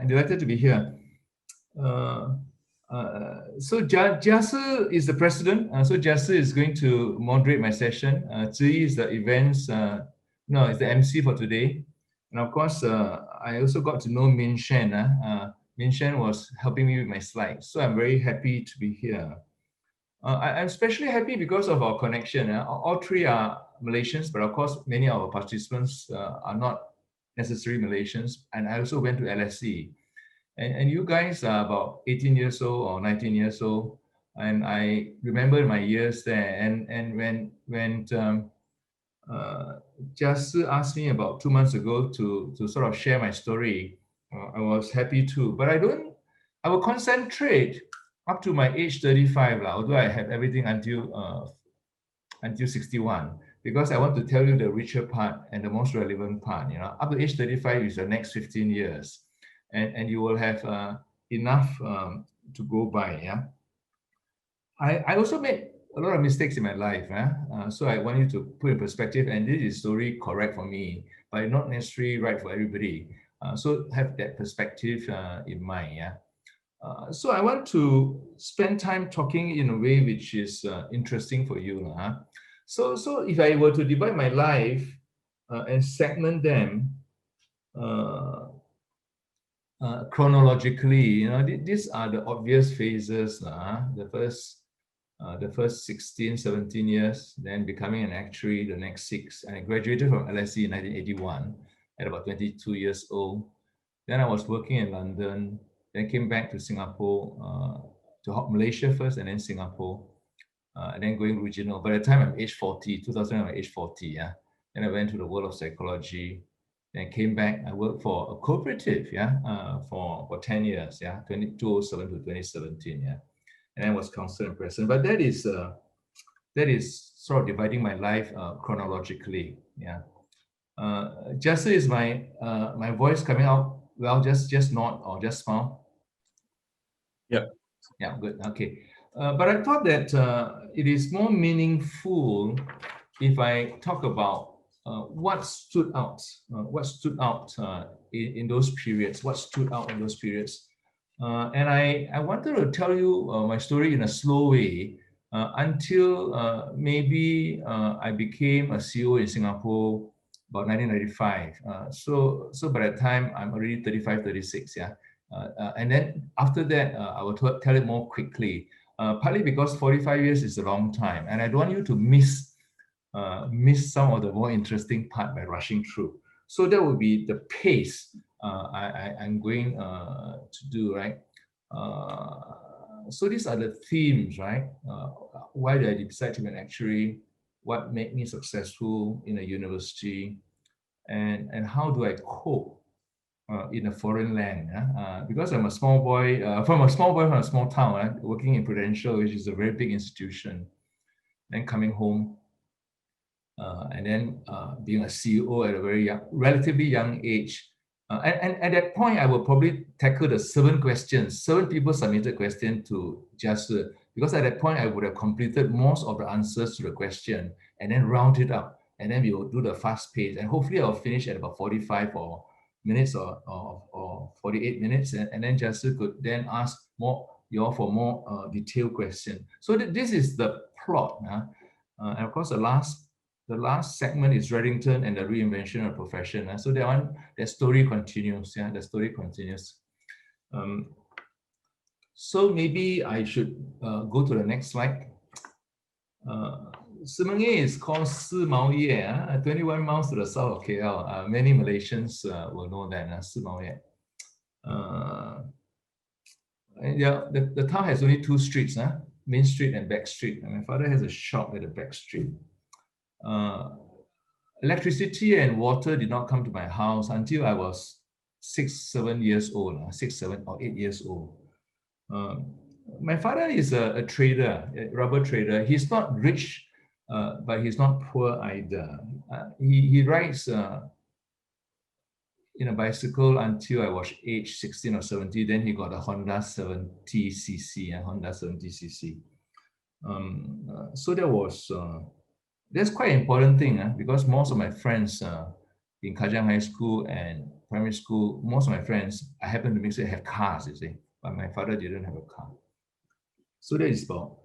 delighted to be here. So Jiashi is the president. So Jiashi is going to moderate my session. Suee is the events, is the MC for today. And of course, I also got to know Min Shen. Min Shen was helping me with my slides. So I'm very happy to be here. I'm especially happy because of our connection. All three are Malaysians, but of course, many of our participants are not necessarily Malaysians. And I also went to LSE. And you guys are about 18 years old or 19 years old. And I remember my years there. And when Jiashi asked me about 2 months ago to sort of share my story, I was happy too. But I will concentrate up to my age 35, although I have everything until 61, because I want to tell you the richer part and the most relevant part. Up to age 35 is the next 15 years. And you will have enough to go by. Yeah, I also made a lot of mistakes in my life. So I want you to put in perspective, and this is story correct for me, but not necessarily right for everybody. So have that perspective in mind. Yeah. So I want to spend time talking in a way which is interesting for you. So if I were to divide my life and segment them chronologically, these are the obvious phases. The first 16, 17 years, then becoming an actuary, the next 6. And I graduated from LSE in 1981 at about 22 years old. Then I was working in London, then came back to Singapore, to Malaysia first and then Singapore, and then going regional. By the time I'm age 40, 2000, I'm age 40, yeah. Then I went to the world of psychology, then came back. I worked for a cooperative, for 10 years, 2007 to 2017, yeah. And I was counsellor and president. But that is sort of dividing my life chronologically, yeah. Jiashi, is my voice coming out well? Just nod or just smile. Yeah. Yeah, good. Okay. But I thought that it is more meaningful if I talk about what stood out in those periods. What stood out in those periods? And I wanted to tell you my story in a slow way until maybe I became a CEO in Singapore about 1995. So by that time, I'm already 35, 36, yeah. And then after that, I will tell it more quickly, partly because 45 years is a long time, and I don't want you to miss some of the more interesting part by rushing through. So that will be the pace I'm going to do, right? So these are the themes, right? Why did I decide to be an actuary? What made me successful in a university? And how do I cope in a foreign land? Because I'm a small boy from a small town, working in Prudential, which is a very big institution, then coming home, and then being a CEO at a very relatively young age. And at that point, I will probably tackle the 7 questions. 7 people submitted questions to Jiashi, because at that point, I would have completed most of the answers to the question and then round it up. And then we will do the fast pace. And hopefully I'll finish at about 45 minutes or 48 minutes. And then Jiashi could then ask you for more detailed question. So this is the plot. And of course, the last segment is Reddington and the reinvention of profession. So that story continues. Yeah, the story continues. So maybe I should go to the next slide. Semanggi is called Si Mao Ye, 21 miles to the south of KL. Many Malaysians will know that, Si Mao Ye. The town has only 2 streets, Main Street and Back Street. And my father has a shop at the Back Street. Electricity and water did not come to my house until I was 6, 7 years old, 6, 7 or 8 years old. My father is a trader, a rubber trader. He's not rich, but he's not poor either. He rides in a bicycle until I was age 16 or 17. Then he got a Honda 70cc, Honda 70cc. So that's quite an important thing, because most of my friends in Kajang High School and primary school, most of my friends, I happen to mix it, have cars, you see, but my father didn't have a car. So that is about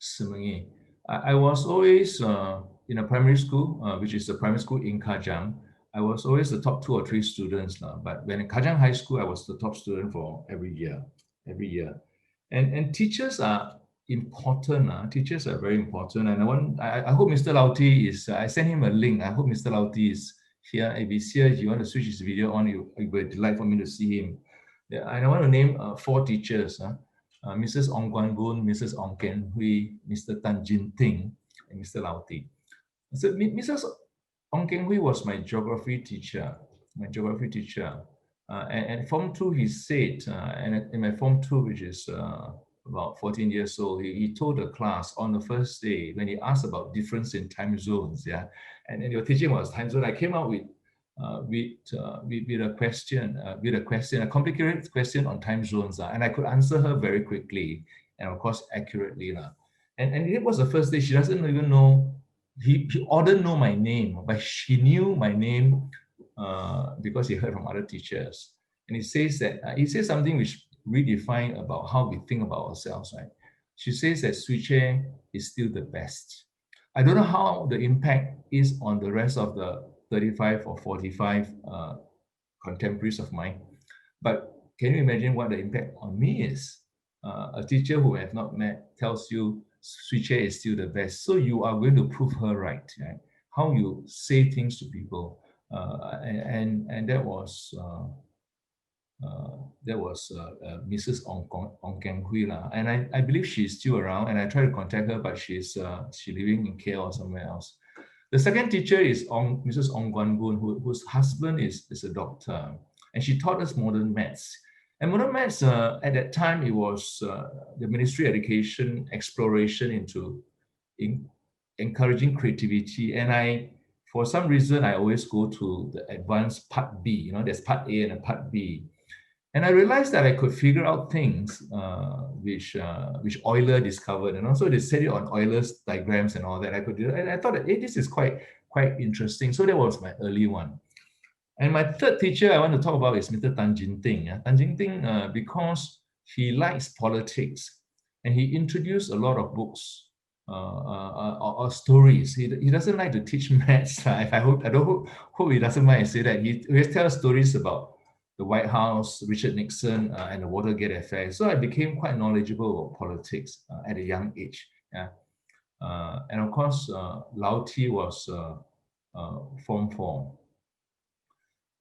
Semengi. I was always in a primary school, which is the primary school in Kajang. I was always the top 2 or 3 students. But when in Kajang High School, I was the top student for every year. And teachers are important. Teachers are very important. And I hope Mr. Lauti is, I sent him a link. I hope Mr. Lauti is here. If he's here, if you want to switch his video on, it would be a delight for me to see him. Yeah, and I want to name 4 teachers. Mrs. Ong Guan Gun, Mrs. Ong Ken Hui, Mr. Tan Jin Ting, and Mr. Lau Ti. So Mrs. Ong Ken Hui was my geography teacher. And Form 2, he said, and in my Form 2, which is about 14 years old, he told the class on the first day when he asked about difference in time zones, and your teaching was time zone. I came out with a question, a complicated question on time zones, and I could answer her very quickly and of course accurately. And it was the first day. She doesn't even know, he didn't know my name, but she knew my name because he heard from other teachers. And he says something which redefine about how we think about ourselves, right? She says that Suee Chieh is still the best. I don't know how the impact is on the rest of the 35 or 45 contemporaries of mine, but can you imagine what the impact on me is? A teacher who I have not met tells you Suee Chieh is still the best, so you are going to prove her right? How you say things to people, and that was Mrs. Ong Keng Hui lah, and I believe she's still around, and I try to contact her, but she's living in KL or somewhere else. The second teacher is Mrs. Ong Guan Gun, whose husband is a doctor, and she taught us modern maths. And modern maths, at that time, it was the Ministry of Education exploration into encouraging creativity. And for some reason, I always go to the advanced part B. There's part A and a part B. And I realized that I could figure out things which Euler discovered, So they set it on Euler's diagrams and all that. I could do, and I thought that, hey, this is quite interesting. So that was my early one. And my third teacher I want to talk about is Mr. Tan Jin Ting. Tan Jin Ting, because he likes politics, and he introduced a lot of books or stories. He doesn't like to teach maths. I don't hope he doesn't mind I say that. He always tells stories about the White House, Richard Nixon, and the Watergate affair. So I became quite knowledgeable about politics at a young age. And of course, Lau Ti was Form 4.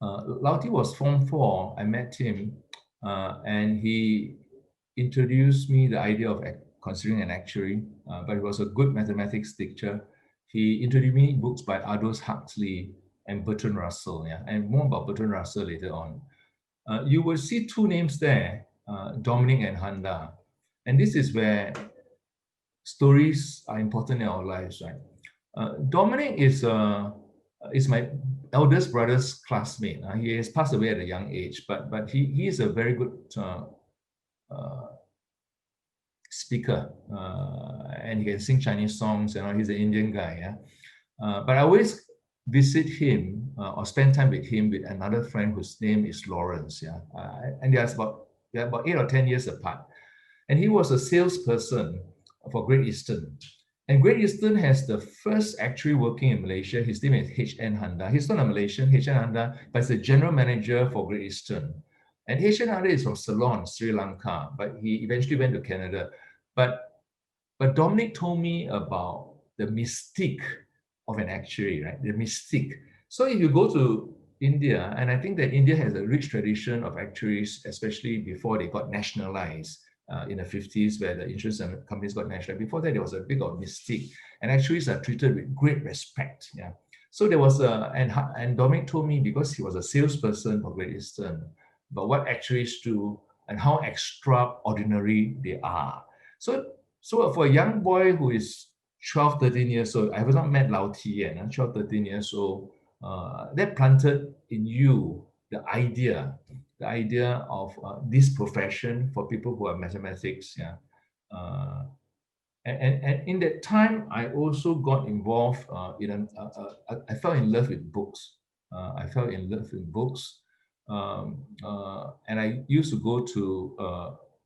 Lau Ti was Form 4. I met him, and he introduced me the idea of considering an actuary, but he was a good mathematics teacher. He introduced me books by Aldous Huxley and Bertrand Russell, and more about Bertrand Russell later on. You will see 2 names there, Dominic and Handa. And this is where stories are important in our lives, right? Dominic is my eldest brother's classmate. He has passed away at a young age, but he is a very good speaker, and he can sing Chinese songs, he's an Indian guy. But I always visit him or spend time with him with another friend whose name is Lawrence. And they're about 8 or 10 years apart. And he was a salesperson for Great Eastern. And Great Eastern has the first actuary working in Malaysia. His name is H.N. Handa. He's not a Malaysian, H.N. Handa, but he's the general manager for Great Eastern. And H.N. Handa is from Ceylon, Sri Lanka, but he eventually went to Canada. But Dominic told me about the mystique of an actuary, right? The mystique. So if you go to India, and I think that India has a rich tradition of actuaries, especially before they got nationalized in the 50s, where the insurance companies got nationalized. Before that, there was a big of mystique, and actuaries are treated with great respect. So there was and Dominic told me, because he was a salesperson for Great Eastern, about what actuaries do and how extraordinary they are. So for a young boy who is 12, 13 years old, I have not met Lau Ti yet, 12, 13 years old, that planted in you the idea of this profession for people who are mathematics, And in that time, I also got involved I fell in love with books. I fell in love with books. And I used to go to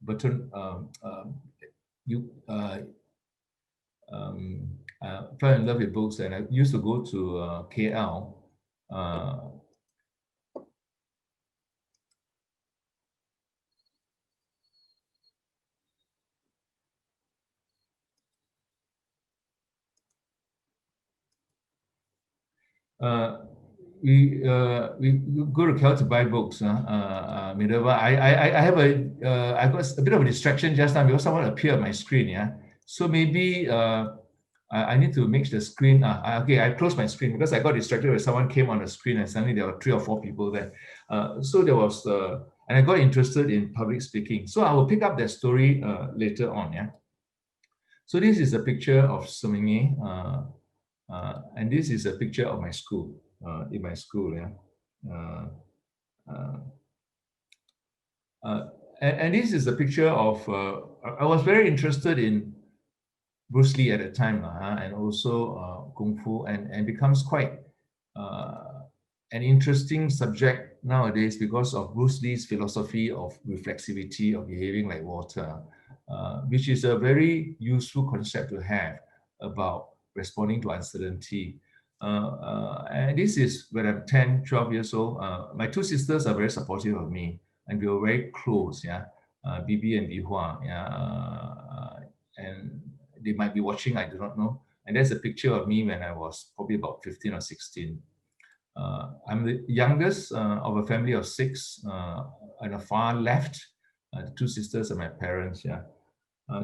Burton, you, fell in love with books, and I used to go to KL. Uh, uh, we go to KL to buy books. Minerva. I have I got a bit of a distraction just now because someone appeared on my screen. Yeah, so maybe I need to make the screen. Okay, I closed my screen because I got distracted when someone came on the screen and suddenly there were 3 or 4 people there. So there was, and I got interested in public speaking. So I will pick up that story later on. Yeah. So this is a picture of Suee, and this is a picture of my school, in my school. Yeah. Uh, uh, uh, and this is a picture of, I was very interested in Bruce Lee at the time, and also Kung Fu, and becomes quite uh, an interesting subject nowadays because of Bruce Lee's philosophy of reflexivity, of behaving like water, which is a very useful concept to have about responding to uncertainty. And this is when I'm 10, 12 years old. My 2 sisters are very supportive of me, and we were very close, yeah. Bibi and Bihua, yeah. And they might be watching, I do not know. And there's a picture of me when I was probably about 15 or 16. I'm the youngest of a family of 6, on the far left, the 2 sisters are my parents. Yeah.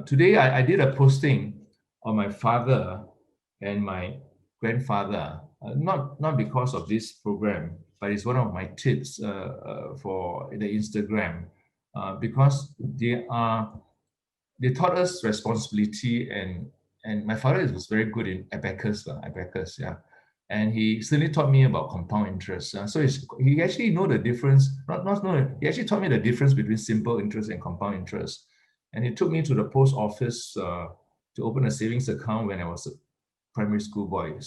Today, I did a posting on my father and my grandfather, not because of this program, but it's one of my tips for the Instagram, because they taught us responsibility, and my father was very good in abacus, yeah, and he certainly taught me about compound interest. So he actually know the difference. Not know. He actually taught me the difference between simple interest and compound interest, and he took me to the post office to open a savings account when I was a primary school boy.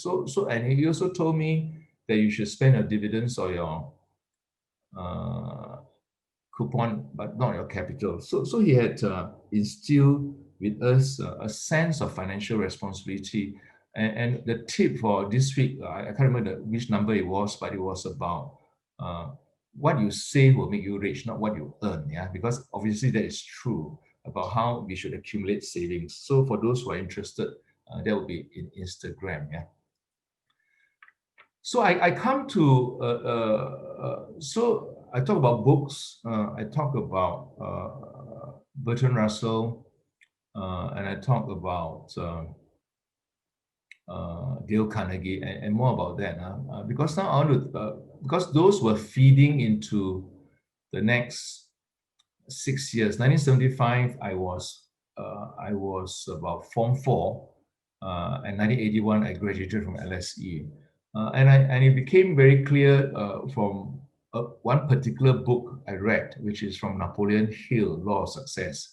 And he also told me that you should spend your dividends or your uh, coupon, but not your capital. So he had instilled with us a sense of financial responsibility. And the tip for this week, I can't remember which number it was, but it was about uh, what you save will make you rich, not what you earn. Yeah, because obviously that is true about how we should accumulate savings. So for those who are interested, that will be in Instagram. Yeah. So I come to, so I talk about books, I talk about Bertrand Russell, and I talk about Dale Carnegie, and more about that. Because now I want to, because those were feeding into the next 6 years. 1975, I was about Form 4, and 1981 I graduated from LSE, and it became very clear from one particular book I read, which is from Napoleon Hill, Law of Success,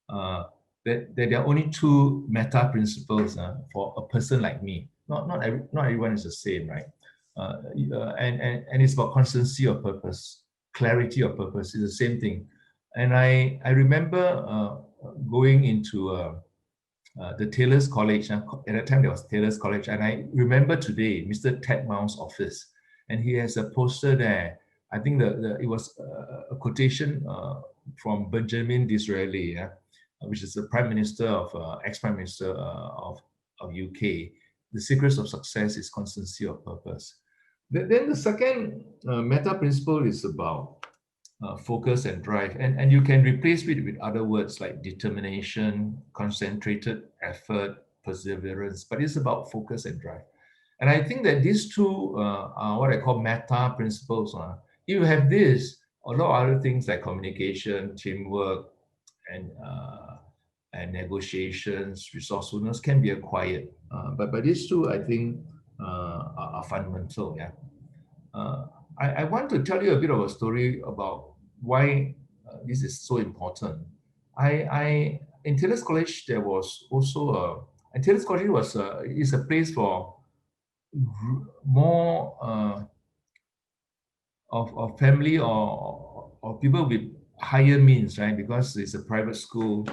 uh, that there are only 2 meta principles for a person like me. Not everyone is the same, right? And it's about constancy of purpose, clarity of purpose. It's the same thing. And I remember going into the Taylor's College. At that time, there was Taylor's College. And I remember today, Mr. Ted Mount's office. And he has a poster there. I think it was a quotation from Benjamin Disraeli, yeah, which is the Prime Minister ex-Prime Minister of UK. The secrets of success is constancy of purpose. Then the second meta principle is about focus and drive. And you can replace it with other words like determination, concentrated effort, perseverance, but it's about focus and drive. And I think that these 2 are what I call meta principles. If you have this, a lot of other things like communication, teamwork, and negotiations, resourcefulness can be acquired. But these 2, I think, are fundamental. Yeah. Uh, I want to tell you a bit of a story about why this is so important. I in Taylor's College, there was also and Taylor's College is a place for more of family or people with higher means, right? Because it's a private school.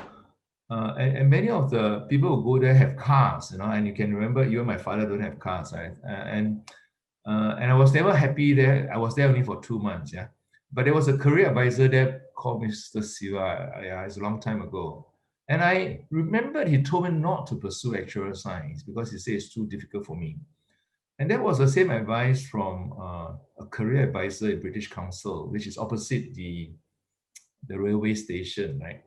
And many of the people who go there have cars, and you can remember even my father don't have cars, right? And I was never happy there. I was there only for 2 months, yeah. But there was a career advisor there called Mr. Siva. Yeah, it's a long time ago. And I remembered he told me not to pursue actuarial science because he said it's too difficult for me. And that was the same advice from a career advisor in British Council, which is opposite the railway station, right?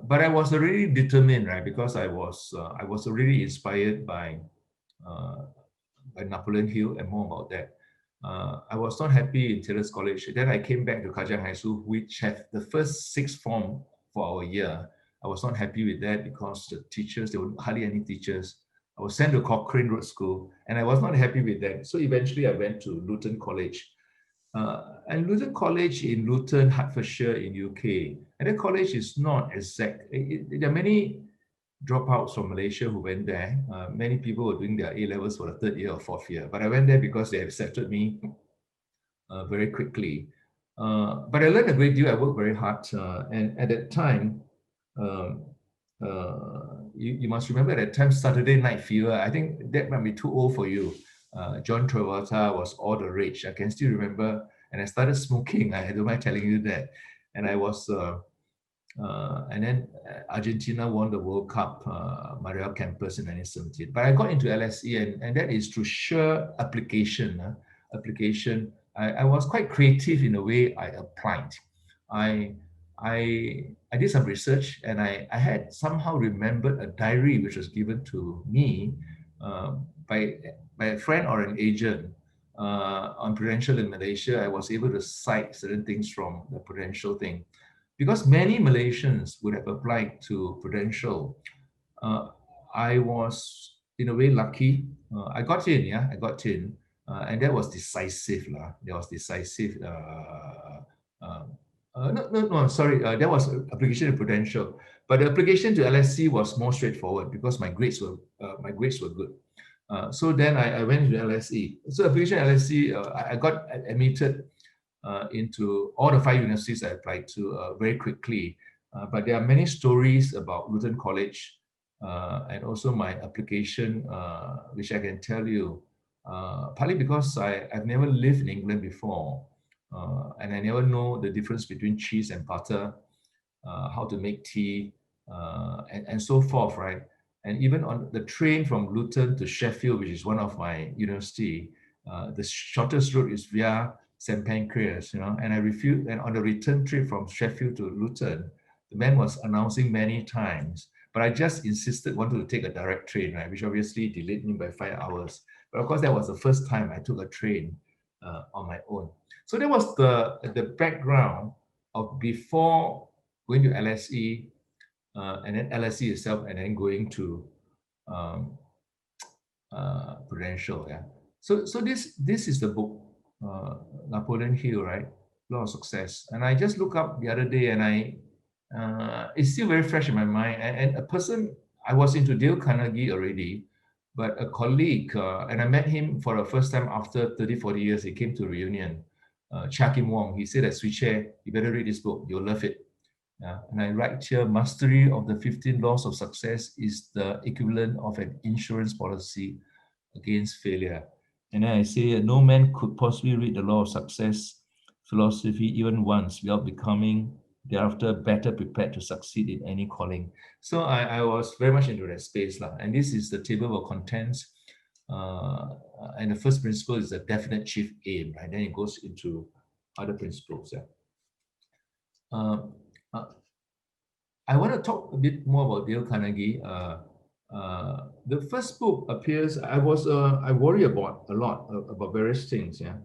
But I was already determined, right? Because I was already inspired uh, by Napoleon Hill and more about that. I was not happy in Taylor's College. Then I came back to Kajang High School, which had the first sixth form for our year. I was not happy with that because the teachers, there were hardly any teachers. I was sent to Cochrane Road School, and I was not happy with that. So eventually I went to Luton College. And Luton College in Luton, Hertfordshire in UK. And the college is not exact. There are many dropouts from Malaysia who went there. Many people were doing their A-levels for the third year or fourth year. But I went there because they accepted me very quickly. But I learned a great deal. I worked very hard. And at that time, um, you must remember at that time, Saturday Night Fever, I think that might be too old for you. John Travolta was all the rage. I can still remember. And I started smoking. I don't mind telling you that. And I was and then Argentina won the World Cup, Maria Campus in 1970. But I got into LSE, and that is through sheer application. I was quite creative in the way I applied. I, I did some research, and I had somehow remembered a diary which was given to me by a friend or an agent on Prudential in Malaysia. I was able to cite certain things from the Prudential thing because many Malaysians would have applied to Prudential. I was in a way lucky. I got in, yeah, I got in, and that was decisive, lah. That was decisive. No, sorry. That was application to Prudential, but the application to LSC was more straightforward because my grades were good. So then I went into LSE. So application LSE, I got admitted into all the 5 universities I applied to very quickly. But there are many stories about Luton College and also my application, which I can tell you, partly because I've never lived in England before, and I never know the difference between cheese and butter, how to make tea, and so forth, right? And even on the train from Luton to Sheffield, which is one of my university, the shortest route is via St. Pancras, and I refused. And on the return trip from Sheffield to Luton, the man was announcing many times, but I just insisted, wanted to take a direct train, right, which obviously delayed me by 5 hours. But of course, that was the first time I took a train on my own. So that was the background of before going to LSE, and then LSE itself, and then going to um, Prudential. Yeah. So this is the book, Napoleon Hill, right? Law of Success. And I just look up the other day, and it's still very fresh in my mind. And a person, I was into Dale Carnegie already, but a colleague, and I met him for the first time after 30, 40 years. He came to a reunion. Chia Kim Wong. He said that, Suee Chieh, you better read this book. You'll love it. And I write here, mastery of the 15 laws of success is the equivalent of an insurance policy against failure. And then I say, no man could possibly read the law of success philosophy even once without becoming thereafter better prepared to succeed in any calling. So I was very much into that space. And this is the table of contents. And the first principle is a definite chief aim, right? Then it goes into other principles. Yeah. I want to talk a bit more about Dale Carnegie. The first book appears. I worry about a lot about various things. Yeah,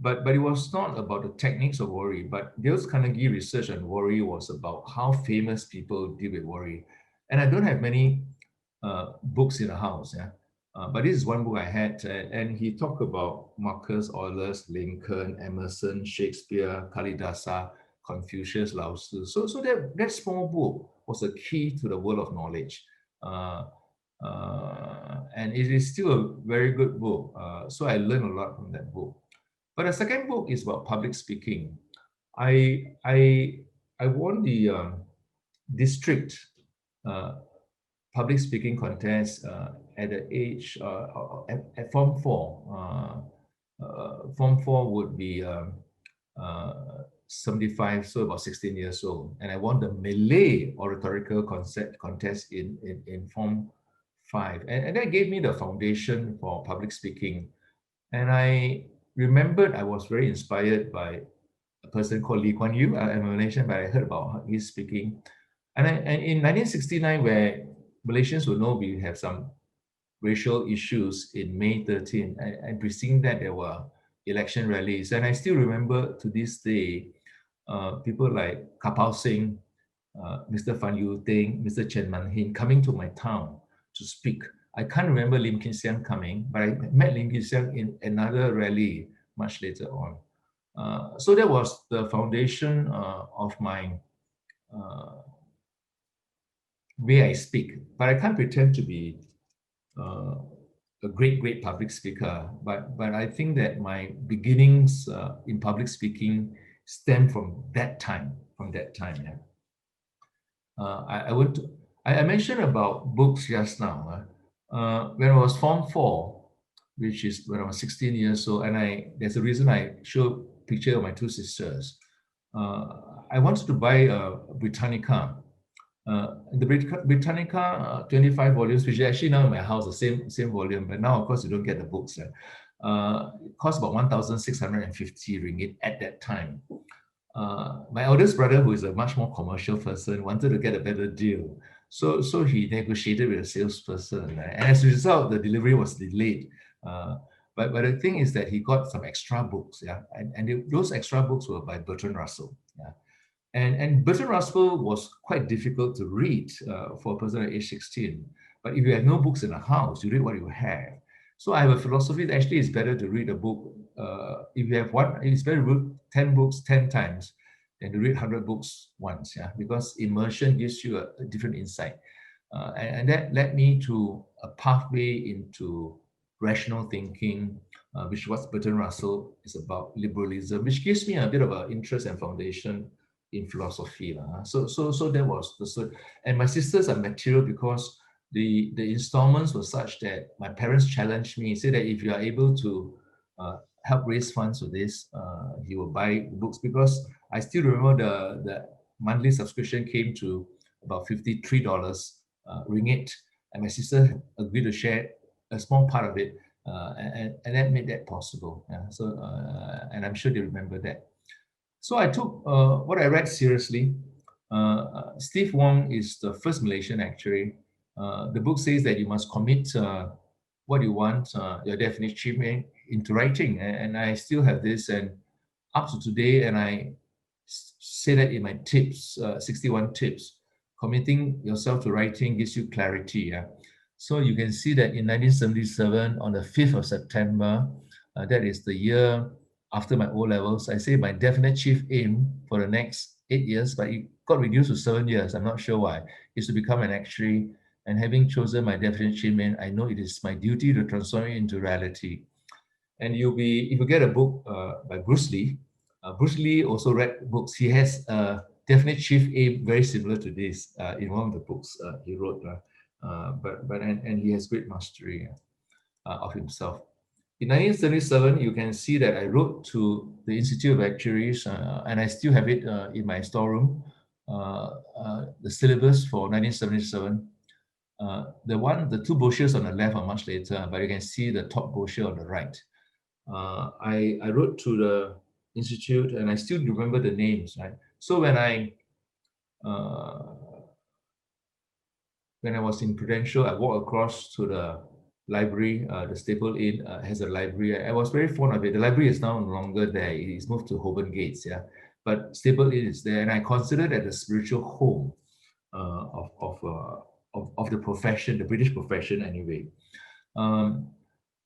but it was not about the techniques of worry. But Dale Carnegie research on worry was about how famous people deal with worry. And I don't have many books in the house. Yeah. But this is one book I had, and he talked about Marcus Aurelius, Lincoln, Emerson, Shakespeare, Kalidasa, Confucius, Lao Tzu. So that small book was a key to the world of knowledge. And it is still a very good book. So I learned a lot from that book. But the second book is about public speaking. I won the district uh, public speaking contest at the age at Form 4. Form 4 would be 75, so about 16 years old. And I won the Malay oratorical contest in Form 5. And that gave me the foundation for public speaking. And I remembered I was very inspired by a person called Lee Kuan Yew. I'm a Malaysian, but I heard about his speaking. And in 1969, where Malaysians will know we have some racial issues in May 13, and preceding that, there were election rallies. And I still remember to this day, people like Kapau Singh, Mr. Fan Yu Ting, Mr. Chen Man Hin coming to my town to speak. I can't remember Lim Kin Siang coming, but I met Lim Kin Siang in another rally much later on. So that was the foundation of my way I speak. But I can't pretend to be a great public speaker. But I think that my beginnings in public speaking stem from that time. Yeah. I mentioned about books just now. When I was Form 4, which is when I was 16 years old, and there's a reason I show picture of my two sisters. I wanted to buy a Britannica. The Britannica 25 volumes, which is actually now in my house, the same volume, but now of course you don't get the books. It cost about 1,650 ringgit at that time. My eldest brother, who is a much more commercial person, wanted to get a better deal. So he negotiated with a salesperson. And as a result, the delivery was delayed. But the thing is that he got some extra books. Yeah, and those extra books were by Bertrand Russell. Yeah. And Bertrand Russell was quite difficult to read for a person at age 16. But if you have no books in the house, you read what you have. So I have a philosophy that actually it's better to read a book. If you have one, it's better to read 10 books 10 times than to read 100 books once, yeah, because immersion gives you a different insight. And that led me to a pathway into rational thinking, which is what Bertrand Russell is about, liberalism, which gives me a bit of an interest and foundation in philosophy. So that was the, and my sisters are material because the installments were such that my parents challenged me, said that if you are able to help raise funds for this, he will buy books, because I still remember the monthly subscription came to about $53 ringgit, and my sister agreed to share a small part of it, and that made that possible. Yeah. So and I'm sure they remember that. So I took what I read seriously. Steve Wong is the first Malaysian actuary. The book says that you must commit what you want, your definite achievement into writing. And I still have this, and up to today, and I say that in my tips, 61 tips, committing yourself to writing gives you clarity. Yeah? So you can see that in 1977, on the 5th of September, that is the year after my O-levels, I say my definite chief aim for the next 8 years, but it got reduced to 7 years, I'm not sure why, is to become an actuary. And having chosen my definite achievement, I know it is my duty to transform it into reality. And if you get a book by Bruce Lee, Bruce Lee also read books. He has a definite chief aim very similar to this in one of the books he wrote. And he has great mastery of himself. In 1977, you can see that I wrote to the Institute of Actuaries, and I still have it in my storeroom, the syllabus for 1977. The two brochures on the left are much later, but you can see the top brochure on the right. I wrote to the Institute, and I still remember the names, right? So when I was in Prudential, I walked across to the library. The Staple Inn has a library. I was very fond of it. The library is now no longer there. It is moved to Holborn Gates, yeah. But Staple Inn is there, and I consider that the spiritual home of the profession, the British profession, anyway.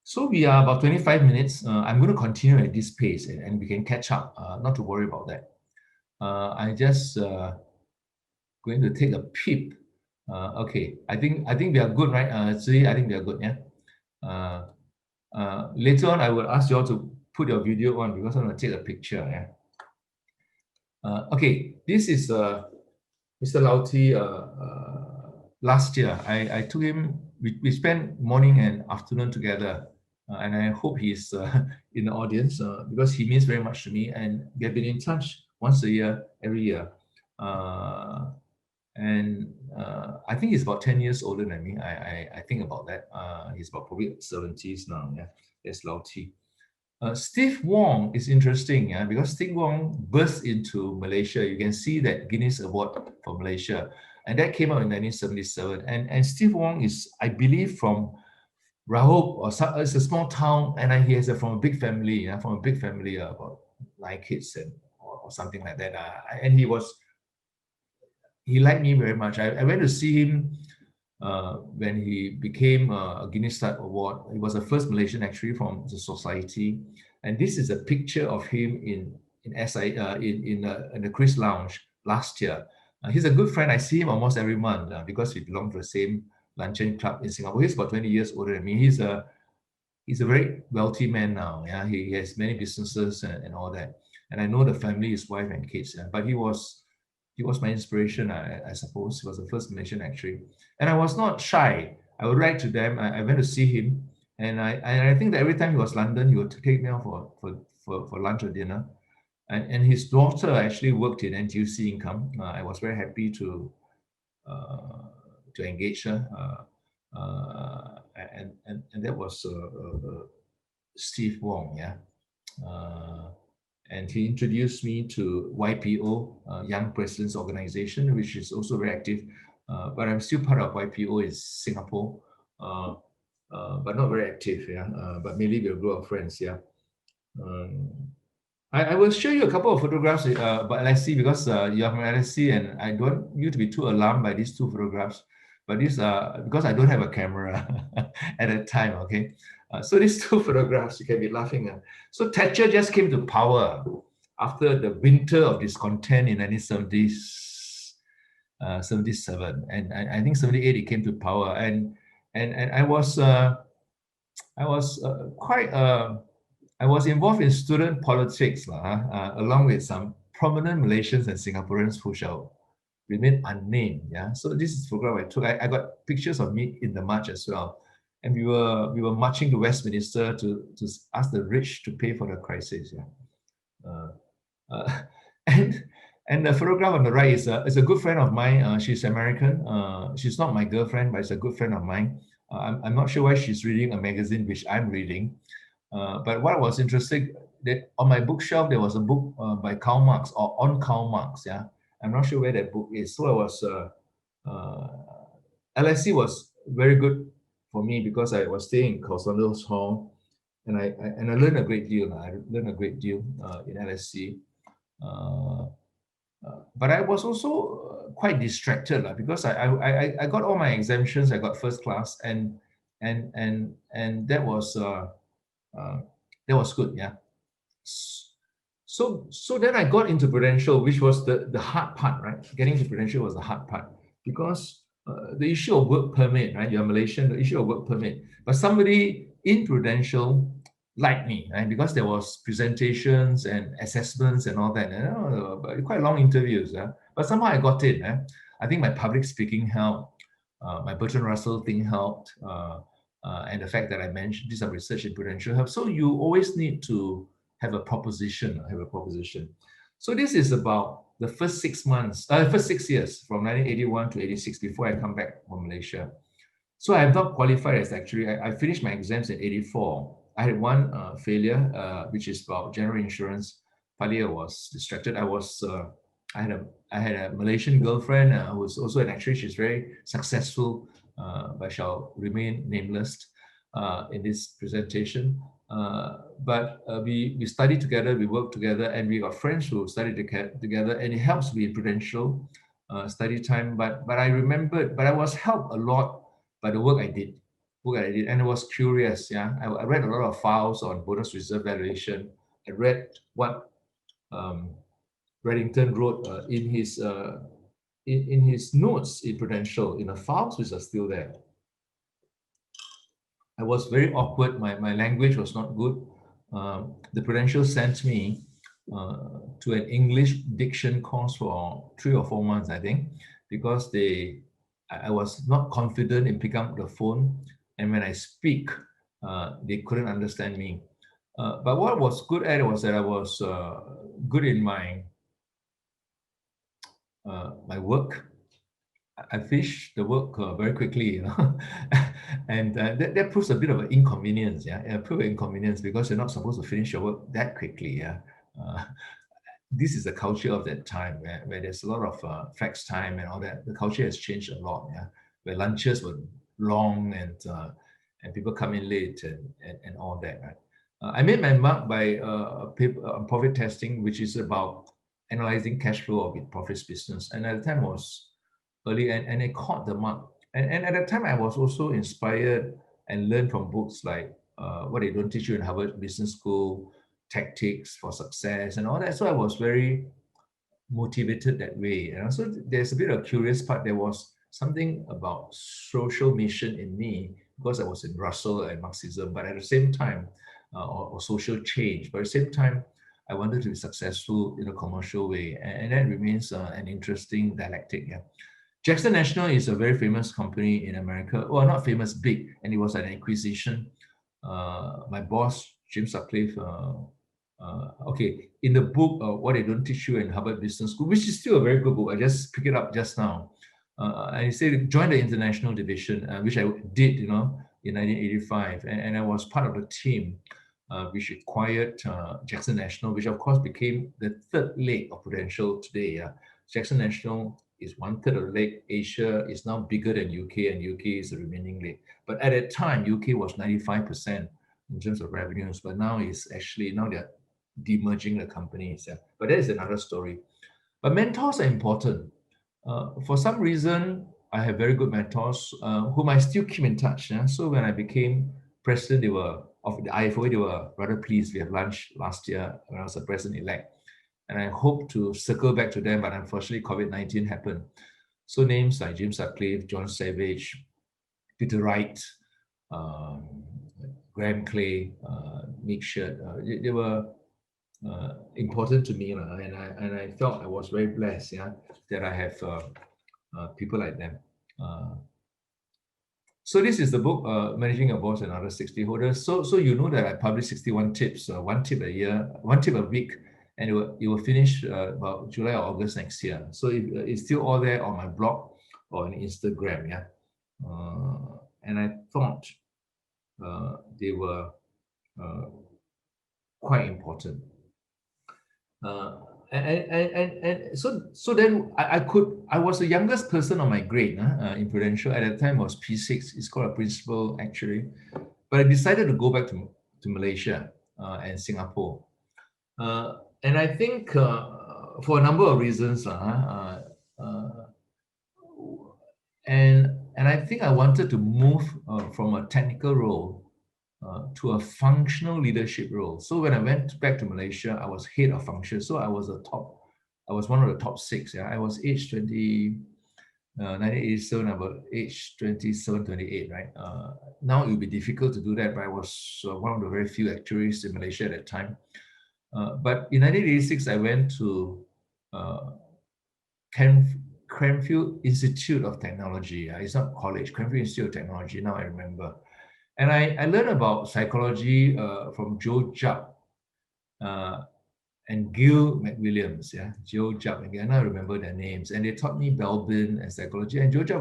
So we are about 25 minutes. I'm going to continue at this pace, and we can catch up. Not to worry about that. I just going to take a peep. Okay, I think we are good, right? Suee, I think we are good, yeah. Later on, I will ask you all to put your video on because I'm going to take a picture. Yeah. Okay, this is Mr. Lauti. Last year, I took him. We spent morning and afternoon together, and I hope he's in the audience because he means very much to me. And we have been in touch once a year, every year. And I think he's about 10 years older than me. I think about that. He's about probably 70s now. Yeah, that's Lauti. Steve Wong is interesting, yeah, because Steve Wong burst into Malaysia. You can see that Guinness Award for Malaysia, and that came out in 1977. And Steve Wong is, I believe, from Rahop, or some, it's a small town, and he has from a big family, from a big family, about 9 kids and or something like that. And he liked me very much. I went to see him when he became a Guinness Star Award. He was the first Malaysian actuary from the society, and this is a picture of him in SI in the Chris Lounge last year. He's a good friend. I see him almost every month because we belong to the same luncheon club in Singapore. He's about 20 years older than me. He's a very wealthy man now. Yeah, he has many businesses and all that. And I know the family, his wife and kids. Yeah. But he was my inspiration, I suppose. He was the first Malaysian actuary. And I was not shy. I would write to them. I went to see him. And I think that every time he was London, he would take me out for lunch or dinner. And his daughter actually worked in NTUC Income. I was very happy to engage her. And that was Steve Wong, yeah. And he introduced me to YPO, Young Presidents Organization, which is also very active. But I'm still part of YPO in Singapore, but not very active, yeah. But mainly we're a group of friends, yeah. I will show you a couple of photographs about LSC because you're from LSC and I don't want you to be too alarmed by these two photographs. But these are because I don't have a camera at that time, okay? So these two photographs, you can be laughing. So Thatcher just came to power after the winter of discontent in 1970s, 77. And I think 78 he came to power. And I was quite I was involved in student politics, along with some prominent Malaysians and Singaporeans who shall remain unnamed. Yeah. So this is the program I took. I got pictures of me in the march as well. And we were marching to Westminster to ask the rich to pay for the crisis. Yeah. And the photograph on the right is a good friend of mine. She's American. She's not my girlfriend, but it's a good friend of mine. I'm not sure why she's reading a magazine which I'm reading. But what was interesting that on my bookshelf there was a book by Karl Marx or on Karl Marx. Yeah, I'm not sure where that book is. So I was LSC was very good for me because I was staying in Corsandos Hall, and I learned a great deal. I learned a great deal in LSC. But I was also quite distracted because I got all my exemptions. I got first class, and that was good. Yeah. So then I got into Prudential, which was the hard part, right? Getting to Prudential was the hard part because the issue of work permit, right? You're Malaysian, the issue of work permit. But somebody in Prudential liked me, right? Because there was presentations and assessments and all that. And, quite long interviews. But somehow I got in. I think my public speaking helped. My Bertrand Russell thing helped. And the fact that I mentioned did some research in Prudential help. So you always need to have a proposition. So this is about the first 6 months, first 6 years from 1981 to 86 before I come back from Malaysia. So I have not qualified as actually. I finished my exams in 84. I had one failure, which is about general insurance. Partly I was distracted. I had a Malaysian girlfriend who was also an actuary. She's very successful, but shall remain nameless in this presentation. But we studied together, we worked together, and we got friends who studied together, and it helps me in Prudential study time. But I remembered, but I was helped a lot by the work I did. And I was curious. Yeah, I read a lot of files on bonus reserve valuation. I read what Reddington wrote in his notes in Prudential, in the files which are still there. I was very awkward. My language was not good. The Prudential sent me to an English diction course for 3 or 4 months, I think, because I was not confident in picking up the phone, and when I speak, they couldn't understand me. But what was good at it was that I was good in my work. I finished the work very quickly, and that proves a bit of an inconvenience. Yeah, it proves an inconvenience because you're not supposed to finish your work that quickly. Yeah, uh, this is the culture of that time where there's a lot of flex time and all that. The culture has changed a lot. Yeah, where lunches were long and people come in late and all that. Right. I made my mark by a paper on profit testing, which is about analyzing cash flow of profits business, and at the time was early and it caught the mark. And at that time, I was also inspired and learned from books like What They Don't Teach You in Harvard Business School, Tactics for Success, and all that. So I was very motivated that way. And also, there's a bit of curious part. There was something about social mission in me because I was in Russell and Marxism, but at the same time, or social change. But at the same time, I wanted to be successful in a commercial way, and that remains an interesting dialectic. Yeah. Jackson National is a very famous company in America. Well, not famous, big, and it was an acquisition. My boss, Jim Sutcliffe, okay, in the book, What They Don't Teach You in Harvard Business School, which is still a very good book. I just picked it up just now. And he said, join the international division, which I did, in 1985. And I was part of the team which acquired Jackson National, which of course became the third leg of Prudential today. Jackson National is 1/3 of the leg. Asia is now bigger than UK, and UK is the remaining leg. But at that time, UK was 95% in terms of revenues, but now they're demerging the companies. Yeah. But that is another story. But mentors are important. For some reason, I have very good mentors whom I still keep in touch. Yeah? So when I became president, of the IFOA, they were rather pleased. We had lunch last year when I was the president-elect. And I hope to circle back to them, but unfortunately, COVID-19 happened. So names like James Sutcliffe, John Savage, Peter Wright, um, Graham Clay, Nick Shirt, they were important to me, and I felt I was very blessed, yeah, that I have people like them. So this is the book, Managing Your Boss and Other 60 Holders. So you know that I publish 61 tips, one tip a year, one tip a week, and it will finish about July or August next year. So it's still all there on my blog or on Instagram, yeah. And I thought they were quite important. And so then I was the youngest person on my grade in Prudential. At that time was P6. It's called a principal actuary. But I decided to go back to Malaysia and Singapore. And I think for a number of reasons, and I think I wanted to move from a technical role to a functional leadership role. So when I went back to Malaysia, I was head of function. So I was one of the top 6. Yeah, I was age 1987, about age 27, 28, right? Now it would be difficult to do that, but I was one of the very few actuaries in Malaysia at that time. But in 1986, I went to Cranfield Institute of Technology. It's not college, Cranfield Institute of Technology, now I remember. And I learned about psychology from Joe Jupp and Gil McWilliams. Yeah, Joe Jupp and Gil, and I remember their names. And they taught me Belbin and psychology. And Joe Jupp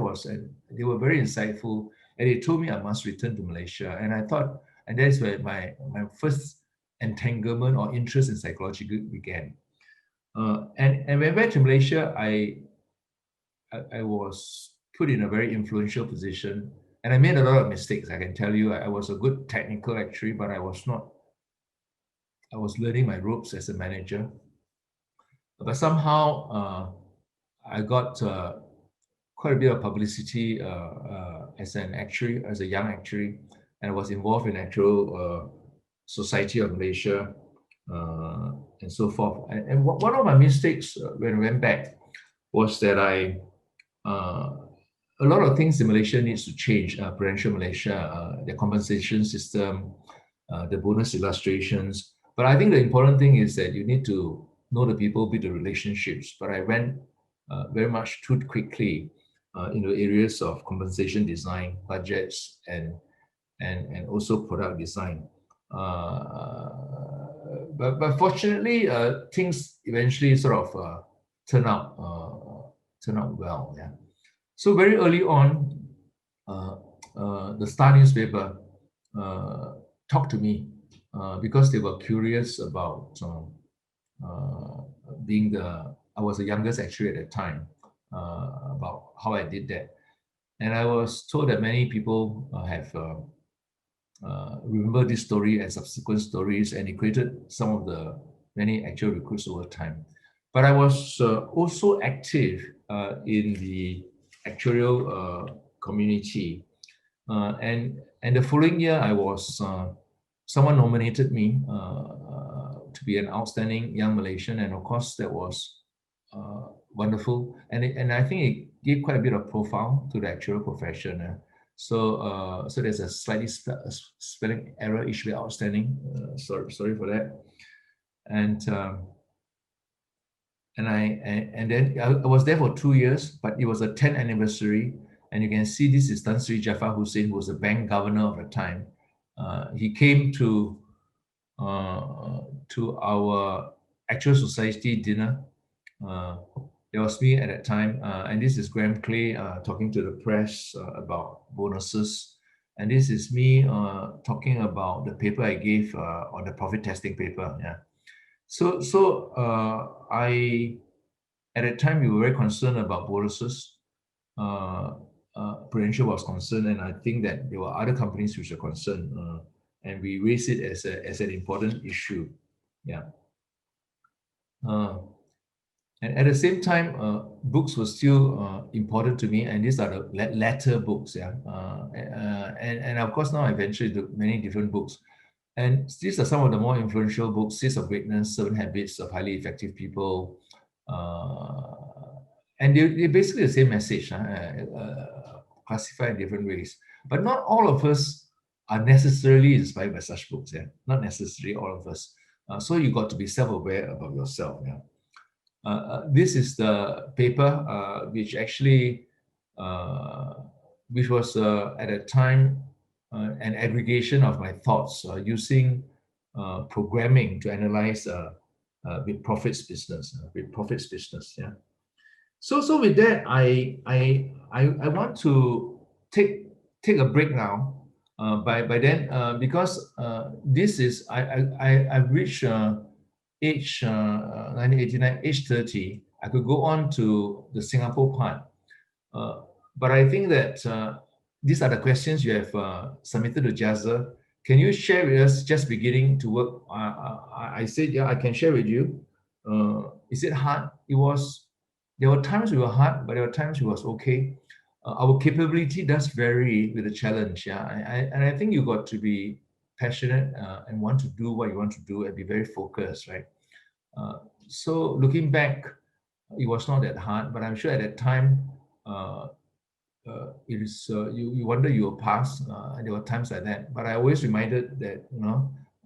they were very insightful. And they told me I must return to Malaysia. And I thought, and that's where my first entanglement or interest in psychology began. And when I went to Malaysia, I was put in a very influential position, and I made a lot of mistakes. I can tell you, I was a good technical actuary, but I was not. I was learning my ropes as a manager, but somehow I got quite a bit of publicity as an actuary, as a young actuary, and I was involved in Actuarial Society of Malaysia. and so forth. And one of my mistakes when I went back was that a lot of things in Malaysia needs to change. Prudential Malaysia, their compensation system, the bonus illustrations. But I think the important thing is that you need to know the people, build the relationships. But I went very much too quickly into areas of compensation design, budgets, and also product design. But fortunately, things eventually sort of turn out well. Yeah. So very early on, uh, the Star newspaper uh, talked to me because they were curious about being the. I was the youngest actuary at the time, about how I did that, and I was told that many people have remember this story and subsequent stories, and it created some of the many actual recruits over time. But I was also active in the actuarial community, and the following year I was someone nominated me to be an outstanding young Malaysian, and of course that was wonderful, and I think it gave quite a bit of profile to the actuarial profession. So there's a slightly spelling error. It should be outstanding. Sorry for that. And and then I was there for 2 years, but it was a 10th anniversary, and you can see this is Tan Sri Jafar Hussein, who was the bank governor of the time. He came to our actual society dinner. Uh, there was me at that time, and this is Graham Clay talking to the press about bonuses. And this is me talking about the paper I gave on the profit testing paper. Yeah. So I at that time we were very concerned about bonuses. Uh, Prudential was concerned, and I think that there were other companies which were concerned, and we raised it as an important issue. Yeah. Uh, and at the same time, books were still important to me, and these are the letter books. Yeah. And of course now I eventually do many different books. And these are some of the more influential books: Seeds of Greatness, Seven Habits of Highly Effective People. Uh, and they're basically the same message, classified in different ways. But not all of us are necessarily inspired by such books. Yeah? Not necessarily all of us. So you got to be self-aware about yourself. Yeah? This is the paper uh, which was at a time an aggregation of my thoughts using programming to analyze with profits business, Yeah. So with that, I want to take a break now. By then, because this is I've reached age 1989, age 30. I could go on to the Singapore part, uh, but I think that these are the questions you have submitted to Jazza. Can you share with us just beginning to work? I said, yeah, I can share with you. Is it hard? There were times we were hard, but there were times it was okay. Our capability does vary with the challenge. Yeah. And I think you got to be passionate and want to do what you want to do and be very focused, right? So looking back, it was not that hard, but I'm sure at that time, uh, it is you wonder you will pass. And there were times like that, but I always reminded that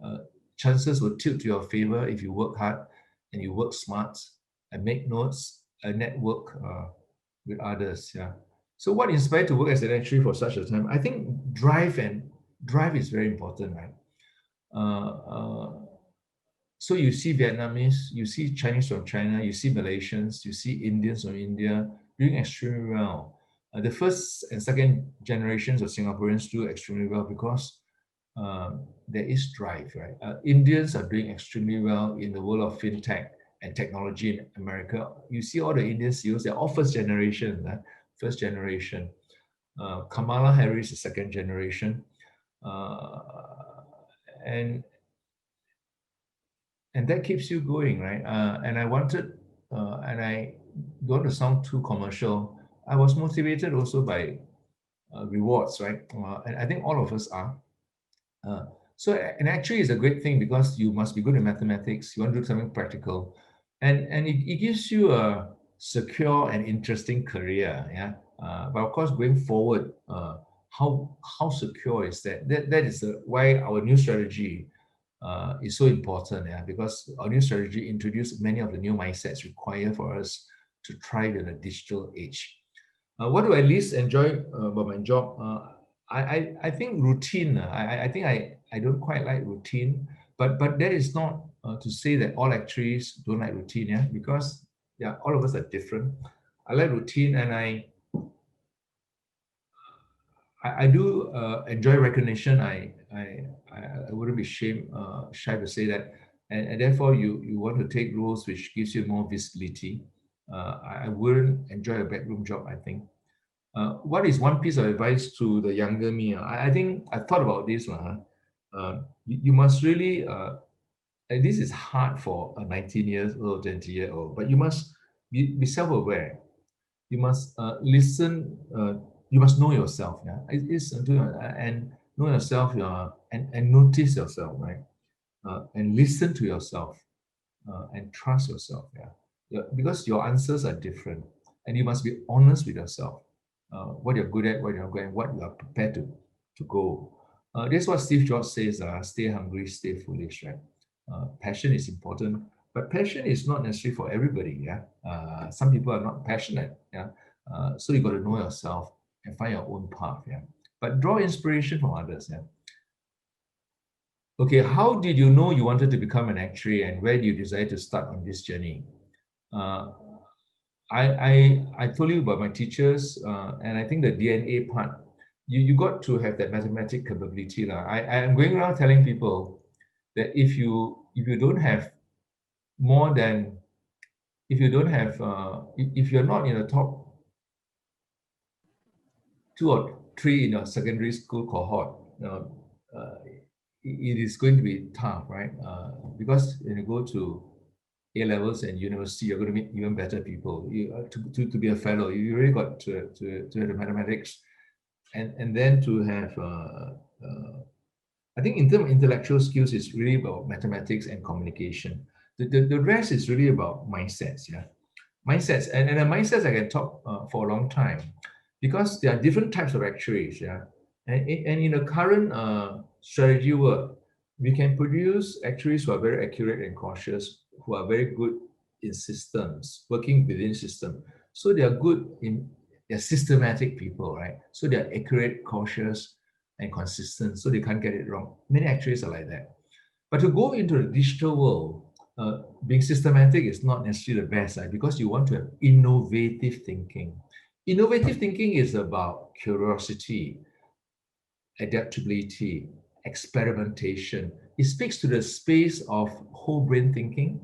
uh, chances will tilt to your favor if you work hard and you work smart and make notes and network with others. Yeah. So what inspired to work as an actuary for such a time? I think drive is very important, right? Uh, uh, so you see Vietnamese, you see Chinese from China, you see Malaysians, you see Indians from India doing extremely well. The first and second generations of Singaporeans do extremely well because there is drive, right? Indians are doing extremely well in the world of fintech and technology in America. You see all the Indian CEOs, they're all first generation, first generation. Kamala Harris is second generation. Uh, and and that keeps you going, right? And I wanted, and I don't want to sound too commercial. I was motivated also by rewards, right? And I think all of us are. So an actuary is a great thing because you must be good in mathematics. You want to do something practical, and it gives you a secure and interesting career. Yeah, but of course, going forward, how secure is that? That is why our new strategy is so important. Yeah, because our new strategy introduced many of the new mindsets required for us to thrive in a digital age. What do I least enjoy about my job? I think routine. I think I don't quite like routine, but that is not to say that all actuaries don't like routine. Yeah, because yeah, all of us are different. I like routine, and I do enjoy recognition. I wouldn't be shy to say that, and therefore you want to take roles which gives you more visibility. I wouldn't enjoy a backroom job, I think. What is one piece of advice to the younger me? I think I thought about this one. You must really, and this is hard for a 19 years old, 20-year-old, but you must be self-aware. You must listen. You must know yourself. Yeah, and know yourself. And notice yourself, right? And listen to yourself and trust yourself. Yeah? Yeah, because your answers are different, and you must be honest with yourself. What you're good at, what you're not good at, what you are prepared to go. That's what Steve Jobs says: "Stay hungry, stay foolish." Right? Passion is important, but passion is not necessarily for everybody. Yeah, some people are not passionate. Yeah, so you got to know yourself and find your own path. Yeah, but draw inspiration from others. Yeah. Okay, how did you know you wanted to become an actuary, and where do you decide to start on this journey? Uh, I told you about my teachers, and I think the DNA part, you got to have that mathematic capability. I am going around telling people that if you don't have more than if you don't have if you're not in the top two or three in your secondary school cohort, it is going to be tough, right? Because when you go to A levels and university, you're going to meet even better people. To be a fellow, you really got to have the mathematics, and then to have I think in terms of intellectual skills, it's really about mathematics and communication. The rest is really about mindsets. Yeah, mindsets, and the mindsets I can talk for a long time, because there are different types of actuaries. Yeah, and in the current strategy world, we can produce actuaries who are very accurate and cautious, who are very good in systems, working within system. So they are good in they're systematic people, right? So they're accurate, cautious, and consistent, so they can't get it wrong. Many actuaries are like that. But to go into the digital world, being systematic is not necessarily the best, right? Because you want to have innovative thinking. Innovative thinking is about curiosity, adaptability, experimentation. It speaks to the space of whole brain thinking,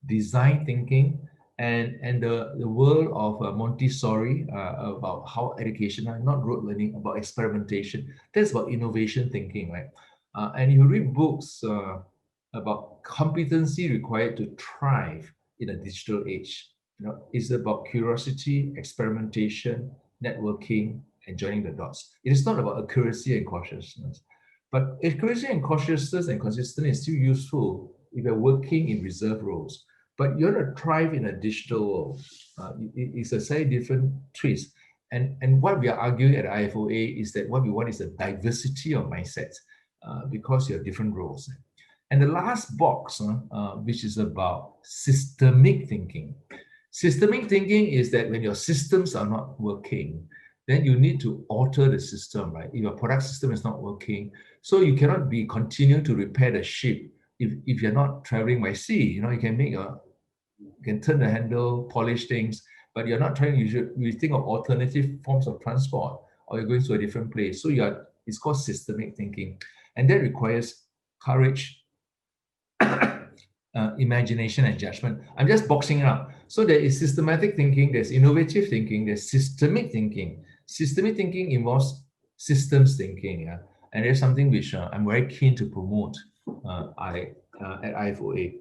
design thinking, and the world of Montessori about how education, not rote learning, about experimentation. That's about innovation thinking, right? And you read books about competency required to thrive in a digital age. It's about curiosity, experimentation, networking, and joining the dots. It is not about accuracy and cautiousness. But accuracy and cautiousness and consistency is still useful if you're working in reserve roles. But you're going to thrive in a digital world. It's a very different twist. And what we are arguing at IFOA is that what we want is a diversity of mindsets because you have different roles. And the last box, which is about systemic thinking. Systemic thinking is that when your systems are not working, then you need to alter the system, right? If your product system is not working, so you cannot be continue to repair the ship if you're not traveling by sea. You can turn the handle, polish things, but you're not trying. You think of alternative forms of transport, or you're going to a different place. So it's called systemic thinking, and that requires courage, imagination, and judgment. I'm just boxing it up. So there is systematic thinking, there's innovative thinking, there's systemic thinking. Systemic thinking involves systems thinking, yeah? And there's something which I'm very keen to promote at IFOA.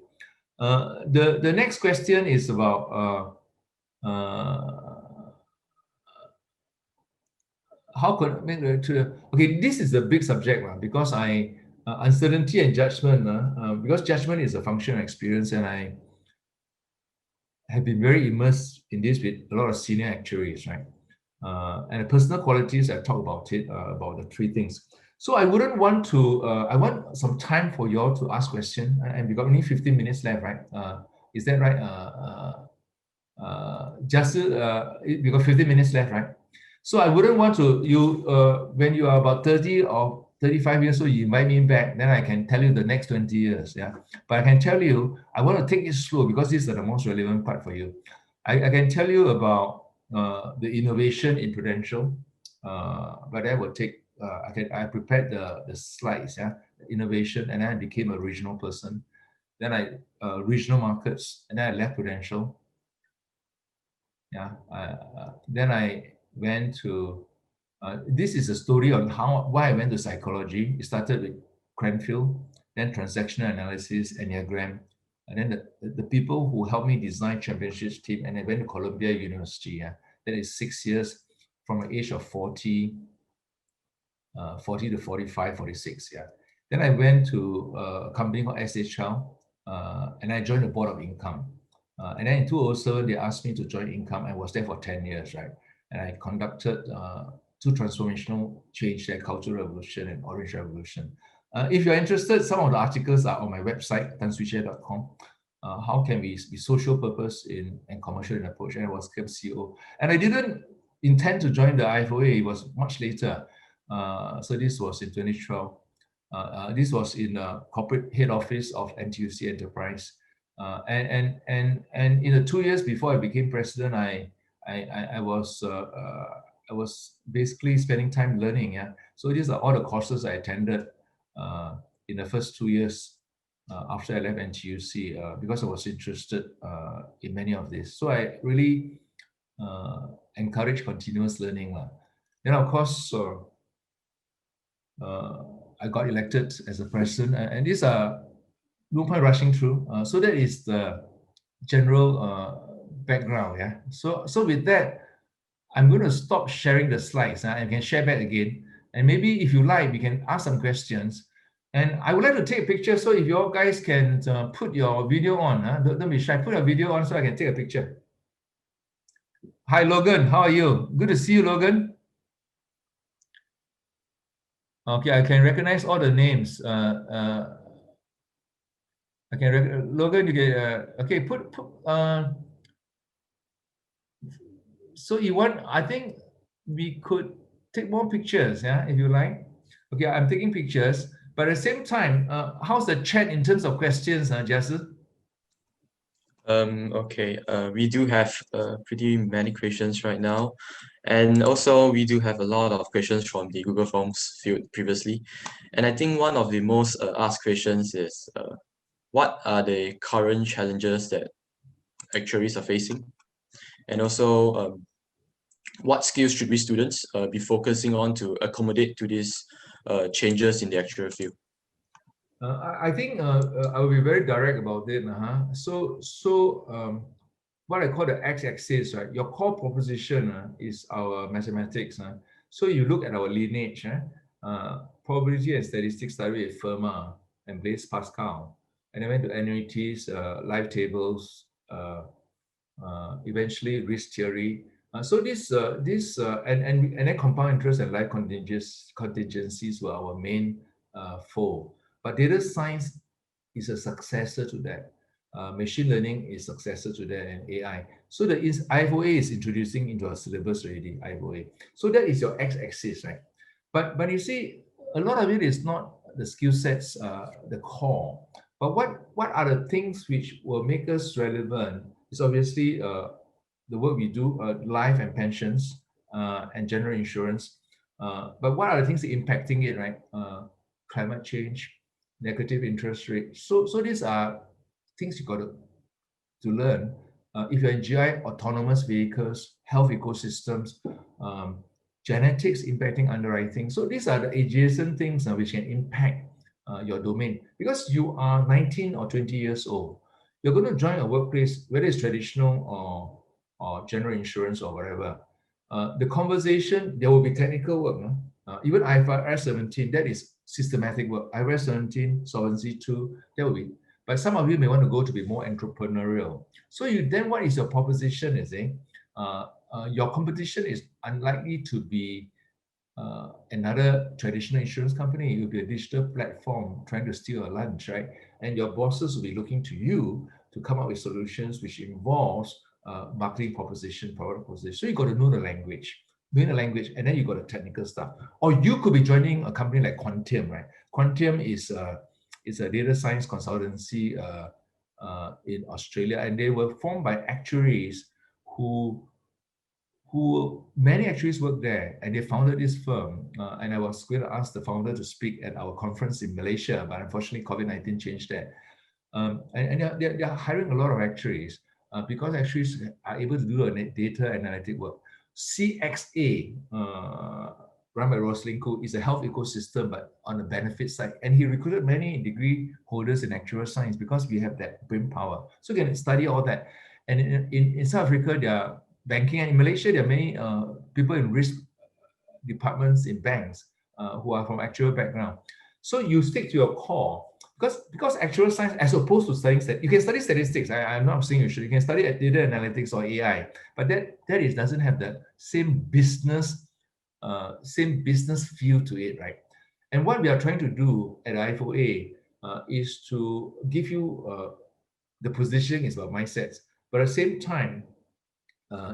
The next question is about how could okay, this is a big subject because uncertainty and judgment, because judgment is a function of experience, and I have been very immersed in this with a lot of senior actuaries, right? And the personal qualities, I talk about it, about the three things. So I wouldn't want to, I want some time for you all to ask questions, and we got only 15 minutes left, right? Is that right? Just we got 15 minutes left, right? So I wouldn't want to, when you are about 30 or 35 years old, you invite me back, then I can tell you the next 20 years, yeah. But I can tell you, I want to take it slow because these are the most relevant part for you. I can tell you about the innovation in Prudential, but that will take, I prepared the slides, yeah, innovation, and then I became a regional person. Then regional markets, and then I left Prudential. Yeah. Then I went to, this is a story on why I went to psychology. It started with Cranfield, then transactional analysis, Enneagram, and then the people who helped me design championships team, and I went to Columbia University. Yeah. That is 6 years from the age of 40 to 45, 46. Yeah. Then I went to a company called SHL, and I joined the board of income. And then in 2007, they asked me to join income. I was there for 10 years, right? And I conducted two transformational change there, Cultural Revolution and Orange Revolution. If you're interested, some of the articles are on my website, tansuechieh.com. How can we be social purpose and commercial in approach? And I was CEO. And I didn't intend to join the IFOA. It was much later. So this was in 2012. This was in corporate head office of NTUC Enterprise. And in the 2 years before I became president, I was basically spending time learning. Yeah. So these are all the courses I attended in the first 2 years after I left NTUC because I was interested in many of this. So I really encourage continuous learning. Then of course, I got elected as a president, and these are no point rushing through. So that is the general background. Yeah. So with that, I'm going to stop sharing the slides and can share back again. And maybe if you like, we can ask some questions. And I would like to take a picture. So if you guys can put your video on, don't be shy. Put a video on so I can take a picture. Hi, Logan. How are you? Good to see you, Logan. Okay, I can recognize all the names. I can Logan. You can okay. Put so you want? I think we could take more pictures. Yeah, if you like. Okay, I'm taking pictures. But at the same time, how's the chat in terms of questions, Jesse? Okay, we do have pretty many questions right now. And also we do have a lot of questions from the Google Forms field previously. And I think one of the most asked questions is what are the current challenges that actuaries are facing? And also what skills should we students be focusing on to accommodate to these changes in the actuarial field? I think I will be very direct about it. So what I call the x-axis, right? Your core proposition is our mathematics. So you look at our lineage, probability and statistics started with Fermat and Blaise Pascal, and then went to annuities, life tables, eventually risk theory. So and then compound interest and life contingencies were our main fold. But data science is a successor to that. Machine learning is successor to that, and AI. So the IFOA is introducing into our syllabus already, IFOA. So that is your x-axis, right? But you see, a lot of it is not the skill sets, the core. But what are the things which will make us relevant? It's obviously the work we do, life and pensions, and general insurance. But what are the things impacting it, right? Climate change, negative interest rate. So these are things you got to learn. If you're in GI, autonomous vehicles, health ecosystems, genetics impacting underwriting. So these are the adjacent things which can impact your domain. Because you are 19 or 20 years old, you're going to join a workplace, whether it's traditional or general insurance or whatever. The conversation, there will be technical work. Even IFRS 17, that is systematic work. IFRS 17, Solvency 2, that will be. But some of you may want to go to be more entrepreneurial. So then what is your proposition, is it? Your competition is unlikely to be another traditional insurance company. It will be a digital platform trying to steal a lunch, right? And your bosses will be looking to you to come up with solutions which involves marketing proposition, product proposition. So you got to know the language, and then you got the technical stuff. Or you could be joining a company like Quantium, right? Quantium is a data science consultancy in Australia, and they were formed by actuaries who many actuaries work there, and they founded this firm. And I was going to ask the founder to speak at our conference in Malaysia, but unfortunately COVID-19 changed that. And they're hiring a lot of actuaries because actuaries are able to do a data analytic work. CXA, run by Rosalind Khoo, is a health ecosystem, but on the benefit side. And he recruited many degree holders in actuarial science because we have that brain power. So you can study all that. And in South Africa, there are banking, and in Malaysia, there are many people in risk departments in banks who are from actuarial background. So you stick to your core because actuarial science, as opposed to studying you can study statistics. I'm not saying you should. You can study data analytics or AI, but that doesn't have the same business feel to it, right? And what we are trying to do at IFOA is to give you the positioning is about mindsets, but at the same time,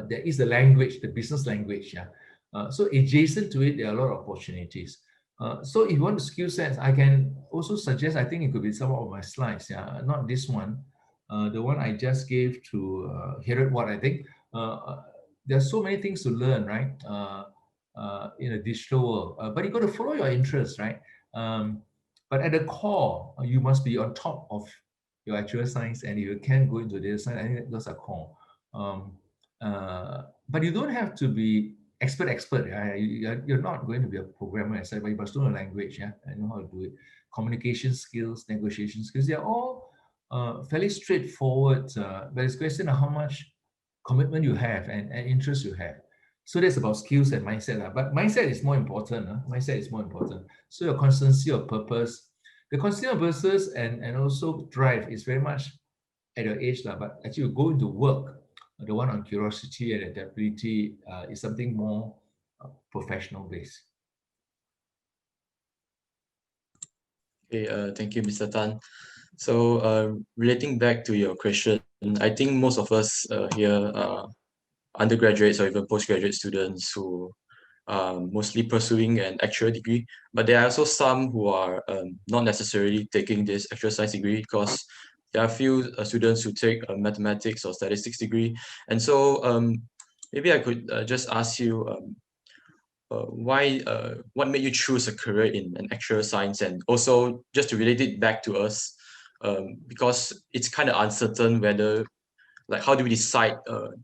there is the language, the business language. Yeah. So adjacent to it, there are a lot of opportunities. So if you want the skill sets, I can also suggest, I think it could be some of my slides. Yeah, not this one. The one I just gave to Herod Watt, I think. There's so many things to learn, right? In a digital world. But you got to follow your interests, right? But at the core, you must be on top of your actual science, and if you can go into data science, I think those are core. But you don't have to be expert. You're not going to be a programmer, but you must know the language, yeah, and know how to do it. Communication skills, negotiation skills, they're all fairly straightforward. But it's a question of how much commitment you have and interest you have. So that's about skills and mindset. But mindset is more important. Mindset is more important. So your constancy of purpose, the constancy of purpose and also drive is very much at your age. But actually you go into work, the one on curiosity and adaptability is something more professional based. Okay, thank you, Mr. Tan. So relating back to your question, I think most of us here are undergraduates or even postgraduate students who are mostly pursuing an actual degree, but there are also some who are not necessarily taking this actual science degree because there are a few students who take a mathematics or statistics degree. And so maybe I could just ask you what made you choose a career in an actual science, and also just to relate it back to us, because it's kind of uncertain whether, like, how do we decide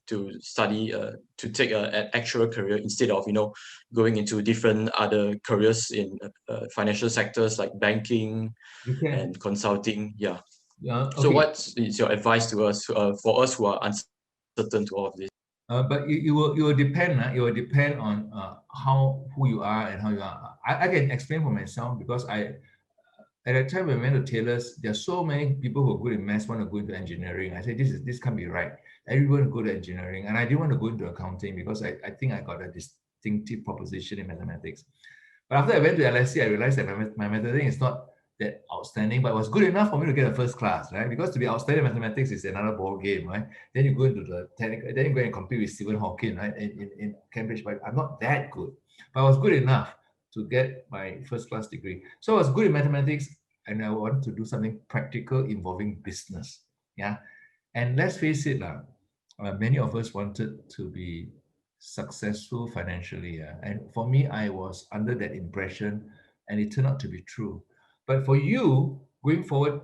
to study to take an actual career instead of going into different other careers in financial sectors like banking and consulting. Yeah. Okay. So what is your advice to us for us who are uncertain to all of this? But it will depend. It will depend on who you are and how you are. I can explain for myself because at the time when I went to Taylor's, there are so many people who are good in maths want to go into engineering. I said this can't be right. Everyone go to engineering, and I didn't want to go into accounting because I think I got a distinctive proposition in mathematics. But after I went to LSE, I realized that my mathematics is not that outstanding, but it was good enough for me to get a first class, right? Because to be outstanding in mathematics is another ball game, right? Then you go into the technical, then you go and compete with Stephen Hawking, right? In Cambridge, but I'm not that good. But I was good enough to get my first class degree. So I was good in mathematics, and I wanted to do something practical involving business. Yeah. And let's face it, many of us wanted to be successful financially. And for me, I was under that impression, and it turned out to be true. But for you, going forward,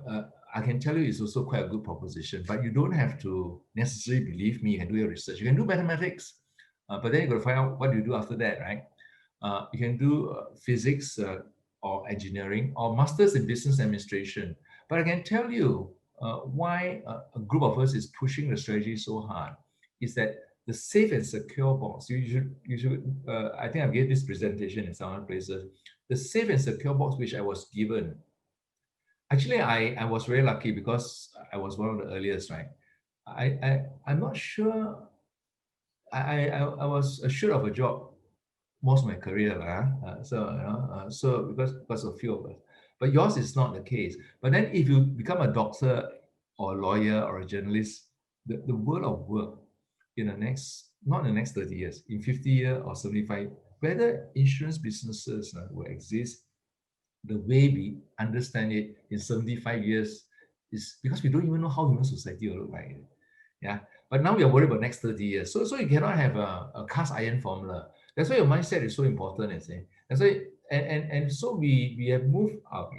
I can tell you it's also quite a good proposition, but you don't have to necessarily believe me. You can do your research. You can do mathematics, but then you got to find out what you do after that, right? You can do physics or engineering or masters in business administration. But I can tell you why a group of us is pushing the strategy so hard is that the safe and secure box. You should. I think I gave this presentation in some other places. the safe and secure box which I was given. Actually, I was very lucky because I was one of the earliest, right? I'm not sure. I was assured of a job most of my career, so because of few of us. But yours is not the case. But then if you become a doctor or a lawyer or a journalist, the world of work in the next, not in the next 30 years, in 50 years or 75, whether insurance businesses will exist the way we understand it in 75 years is because we don't even know how human society will look like. Yeah. But now we are worried about next 30 years. So you cannot have a cast iron formula. That's why your mindset is so important, I say. That's why, and so we have moved up.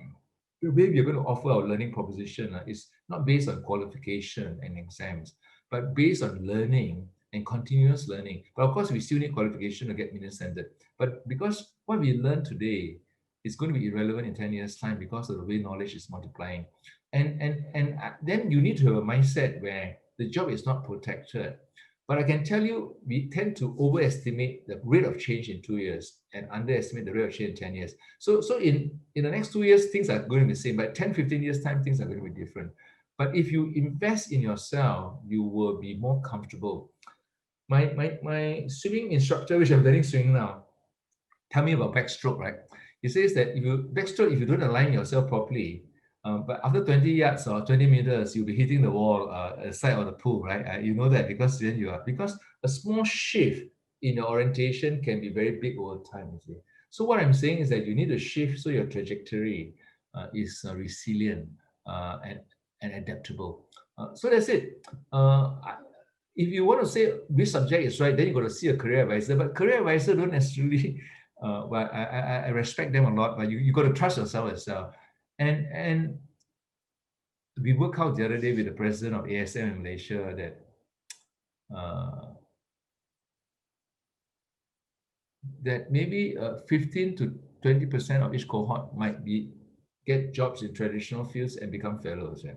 The way we are going to offer our learning proposition is not based on qualification and exams, but based on learning and continuous learning. But of course, we still need qualification to get million standard. But because what we learn today is going to be irrelevant in 10 years' time because of the way knowledge is multiplying. And then you need to have a mindset where the job is not protected. But I can tell you, we tend to overestimate the rate of change in 2 years and underestimate the rate of change in 10 years. So in the next 2 years, things are going to be the same, but 10, 15 years time, things are going to be different. But if you invest in yourself, you will be more comfortable. My swimming instructor, which I'm learning swimming now, tell me about backstroke, right? He says that if you backstroke, if you don't align yourself properly, but after 20 yards or 20 meters, you'll be hitting the wall side of the pool, right? You know that because then you are, because a small shift in your orientation can be very big over time, you see. So what I'm saying is that you need to shift so your trajectory is resilient and adaptable. So that's it. If you want to say which subject is right, then you got to see a career advisor. But career advisor don't necessarily. Well, I respect them a lot, but you got to trust yourself as well. And we worked out the other day with the president of ASM in Malaysia that maybe 15 to 20% of each cohort might be get jobs in traditional fields and become fellows. Yeah?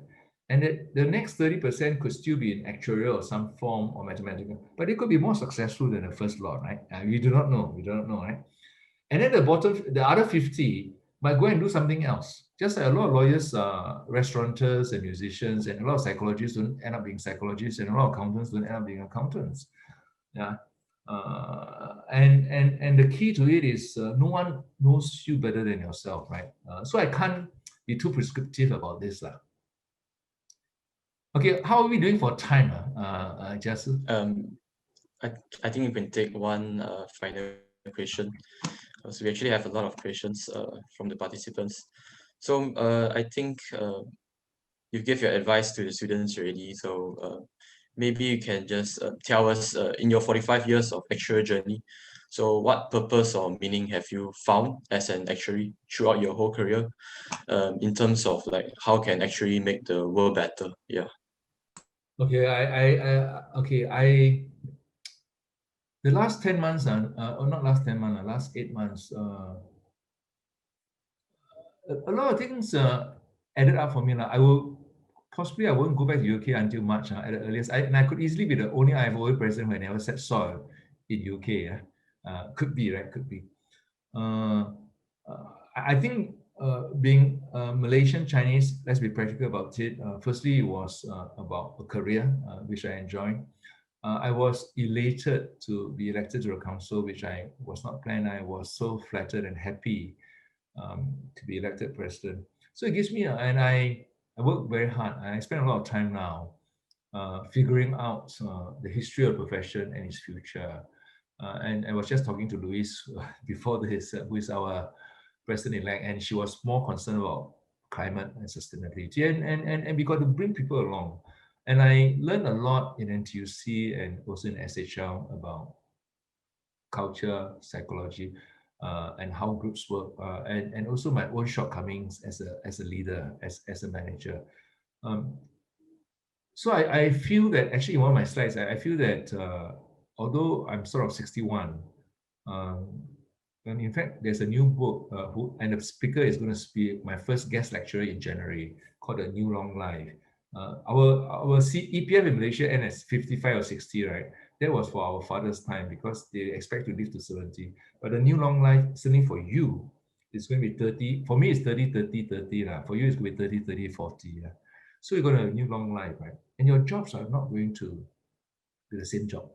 And the next 30% could still be in actuarial or some form or mathematical, but it could be more successful than the first lot, right? We do not know. We do not know, right? And then the other 50 might go and do something else. Just like a lot of lawyers, restaurateurs and musicians, and a lot of psychologists don't end up being psychologists, and a lot of accountants don't end up being accountants. Yeah. And the key to it is no one knows you better than yourself, right? So I can't be too prescriptive about this. Okay, how are we doing for time, Jasu? I think you can take one final question. So we actually have a lot of questions from the participants. So I think you gave your advice to the students already. So maybe you can just tell us in your 45 years of actuarial journey, so what purpose or meaning have you found as an actuary throughout your whole career, in terms of like how can actuary make the world better? Yeah. Okay, the last 10 months, or not last 10 months, last 8 months, a lot of things added up for me. I won't go back to UK until March at the earliest. And I could easily be the only IFOA president who never set soil in UK. Could be, right? Could be. I think being Malaysian Chinese, let's be practical about it. Firstly, it was about a career, which I enjoyed. I was elated to be elected to the council, which I was not planned. I was so flattered and happy to be elected president. So it gives me, and I work very hard. I spend a lot of time now figuring out the history of the profession and its future. And I was just talking to Louise before this, who is our president-elect, and she was more concerned about climate and sustainability. And we got to bring people along. And I learned a lot in NTUC and also in SHL about culture, psychology, and how groups work, and also my own shortcomings as a leader, as a manager. So I feel that actually in one of my slides, I feel that although I'm sort of 61, and in fact, there's a new book, and the speaker is going to speak, my first guest lecturer in January, called A New Long Life. Our EPF in Malaysia ends at 55 or 60, right? That was for our father's time because they expect to live to 70. But the new long life, certainly for you, it's going to be 30. For me, it's 30, 30, 30. For you, it's going to be 30, 30, 40. Yeah? So you're going to have a new long life, right? And your jobs are not going to be the same job.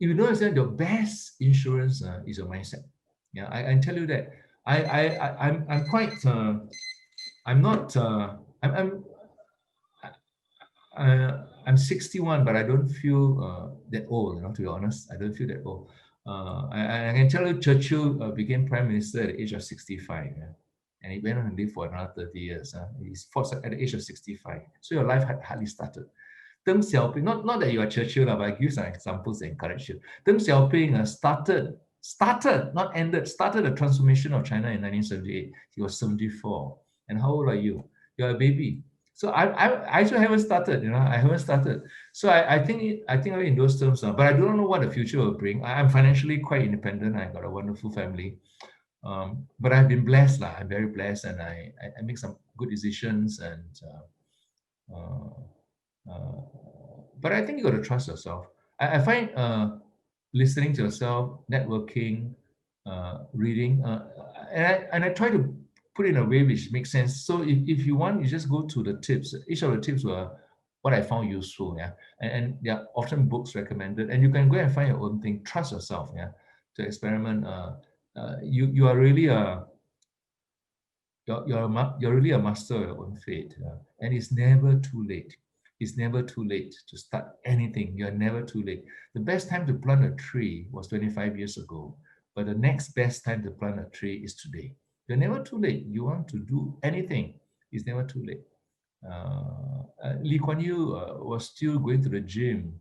If you don't understand, your best insurance is your mindset. Yeah, I tell you that. I'm quite, I'm not, I'm 61, but I don't feel that old, to be honest. I don't feel that old. I can tell you Churchill became prime minister at the age of 65. Yeah? And he went on and lived for another 30 years. He's fought at the age of 65. So your life had hardly started. Deng Xiaoping, not that you are Churchill, but I give you some examples that encourage you. Deng Xiaoping started, not ended, started the transformation of China in 1978. He was 74. And how old are you? You're a baby. So I actually haven't started, I haven't started. So I think of it in those terms, but I don't know what the future will bring. I'm financially quite independent. I got a wonderful family. But I've been blessed. I'm very blessed, and I make some good decisions. But I think you got to trust yourself. I find listening to yourself, networking, reading, and I try to put it in a way which makes sense. So if you want, you just go to the tips. Each of the tips were what I found useful, yeah. And there are often books recommended, and you can go and find your own thing. Trust yourself, yeah, to experiment. You are really you're really a master of your own fate, and it's never too late. It's never too late to start anything. You're never too late. The best time to plant a tree was 25 years ago, but the next best time to plant a tree is today. You're never too late. You want to do anything, it's never too late. Lee Kuan Yew was still going to the gym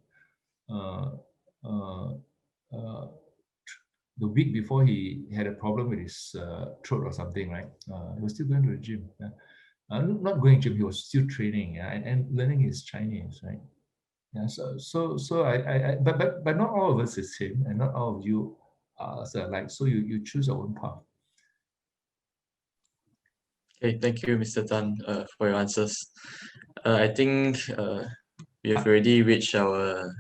uh, uh, uh, the week before he had a problem with his throat or something, right? He was still going to the gym. Yeah? Not going to gym, he was still training, yeah? And learning his Chinese, right? Yeah, so but not all of us is him, and not all of you are like, so you choose your own path. Okay, thank you, Mr. Tan, for your answers. I think we have already reached our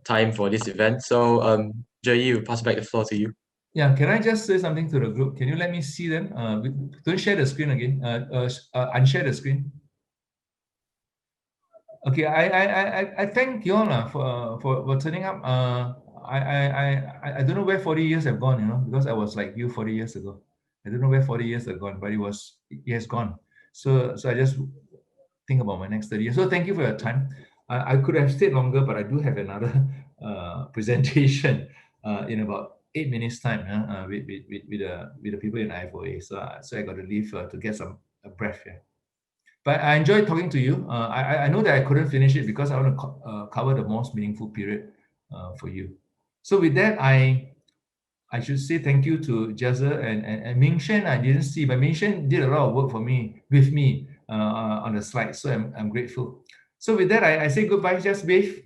time for this event. So, Jay, we'll pass back the floor to you. Yeah, can I just say something to the group? Can you let me see them? Don't share the screen again. Unshare the screen. Okay, I thank you all for turning up. I don't know where 40 years have gone, because I was like you 40 years ago. I don't know where 40 years have gone, but it has gone. So I just think about my next 30 years. So thank you for your time. I could have stayed longer, but I do have another presentation in about 8 minutes time with the people in IFOA. So I got to leave to get some breath here. But I enjoyed talking to you. I know that I couldn't finish it because I want to cover the most meaningful period for you. So with that, I should say thank you to Jezza and Ming Shen. I didn't see, but Ming Shen did a lot of work for me, with me on the slides. So I'm grateful. So with that, I say goodbye, just wave.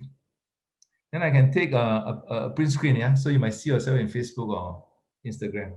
Then I can take a print screen, yeah? So you might see yourself in Facebook or Instagram.